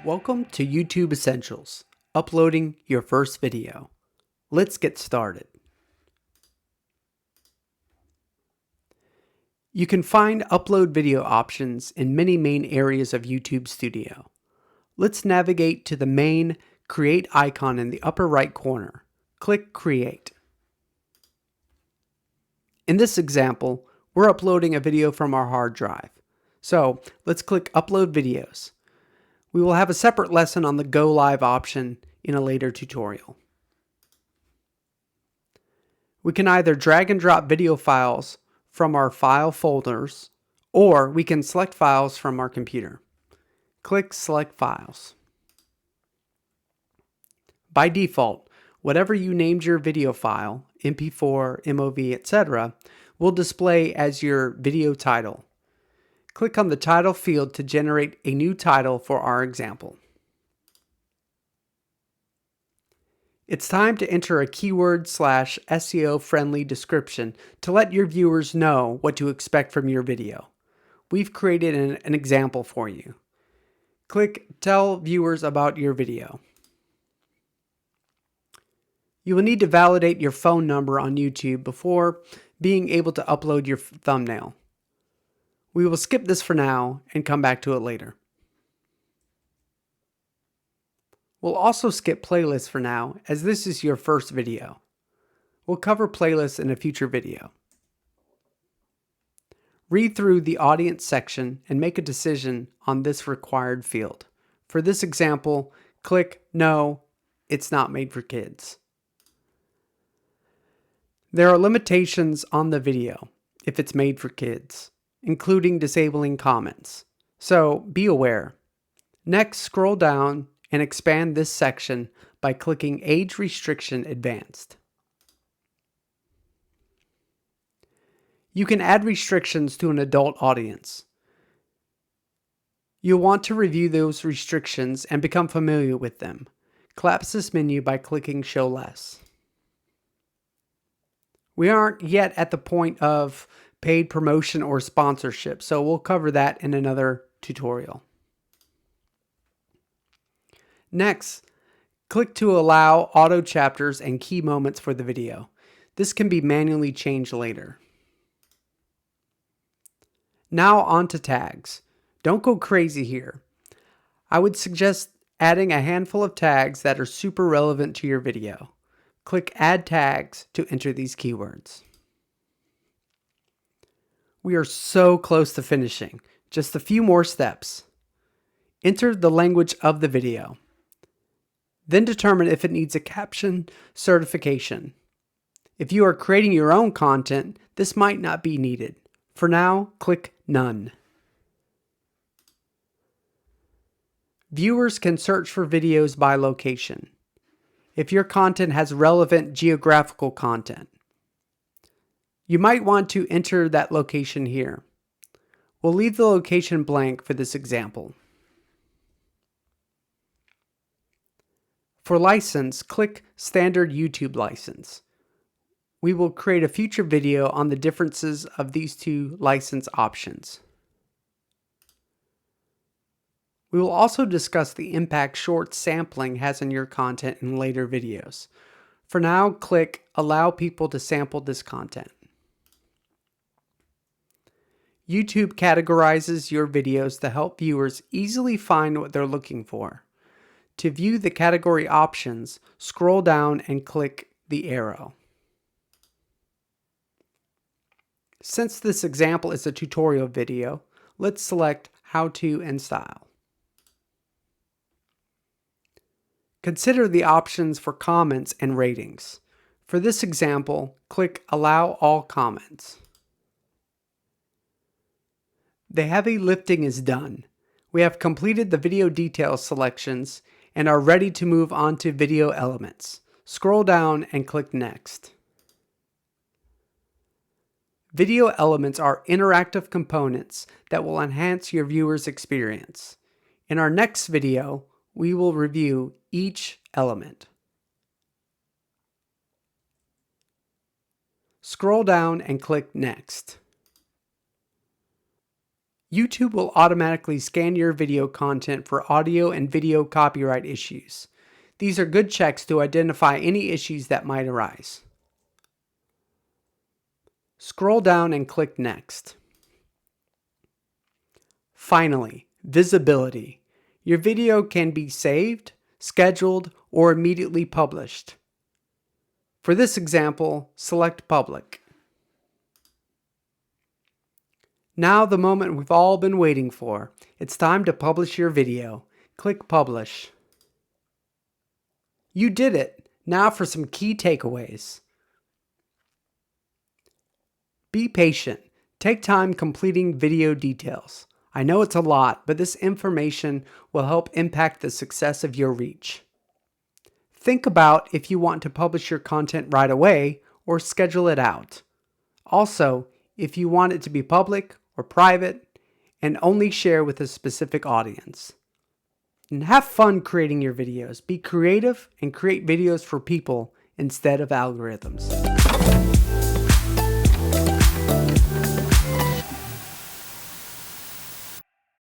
Welcome to YouTube Essentials, uploading your first video. Let's get started. You can find upload video options in many main areas of YouTube Studio. Let's navigate to the main Create icon in the upper right corner. Click Create. In this example, we're uploading a video from our hard drive. So let's click Upload Videos. We will have a separate lesson on the Go Live option in a later tutorial. We can either drag and drop video files from our file folders, or we can select files from our computer. Click Select Files. By default, whatever you named your video file, MP4, MOV, etc., will display as your video title. Click on the title field to generate a new title for our example. It's time to enter a keyword/SEO friendly description to let your viewers know what to expect from your video. We've created an example for you. Click Tell viewers about your video. You will need to validate your phone number on YouTube before being able to upload your thumbnail. We will skip this for now and come back to it later. We'll also skip playlists for now, as this is your first video. We'll cover playlists in a future video. Read through the audience section and make a decision on this required field. For this example, click No, it's not made for kids. There are limitations on the video if it's made for kids, including disabling comments. So be aware. Next, scroll down and expand this section by clicking Age Restriction Advanced. You can add restrictions to an adult audience. You'll want to review those restrictions and become familiar with them. Collapse this menu by clicking Show Less. We aren't yet at the point of paid promotion or sponsorship, so we'll cover that in another tutorial. Next, click to allow auto chapters and key moments for the video. This can be manually changed later. Now on to tags. Don't go crazy here. I would suggest adding a handful of tags that are super relevant to your video. Click Add Tags to enter these keywords. We are so close to finishing. Just a few more steps. Enter the language of the video. Then determine if it needs a caption certification. If you are creating your own content, this might not be needed. For now, click None. Viewers can search for videos by location. If your content has relevant geographical content, you might want to enter that location here. We'll leave the location blank for this example. For license, click Standard YouTube License. We will create a future video on the differences of these two license options. We will also discuss the impact short sampling has on your content in later videos. For now, click Allow people to sample this content. YouTube categorizes your videos to help viewers easily find what they're looking for. To view the category options, scroll down and click the arrow. Since this example is a tutorial video, let's select How To and Style. Consider the options for comments and ratings. For this example, click Allow All Comments. The heavy lifting is done. We have completed the video details selections and are ready to move on to video elements. Scroll down and click Next. Video elements are interactive components that will enhance your viewer's experience. In our next video, we will review each element. Scroll down and click Next. YouTube will automatically scan your video content for audio and video copyright issues. These are good checks to identify any issues that might arise. Scroll down and click Next. Finally, visibility. Your video can be saved, scheduled, or immediately published. For this example, select Public. Now the moment we've all been waiting for. It's time to publish your video. Click Publish. You did it! Now for some key takeaways. Be patient. Take time completing video details. I know it's a lot, but this information will help impact the success of your reach. Think about if you want to publish your content right away or schedule it out. Also, if you want it to be public or private and only share with a specific audience. And have fun creating your videos. Be creative and create videos for people instead of algorithms.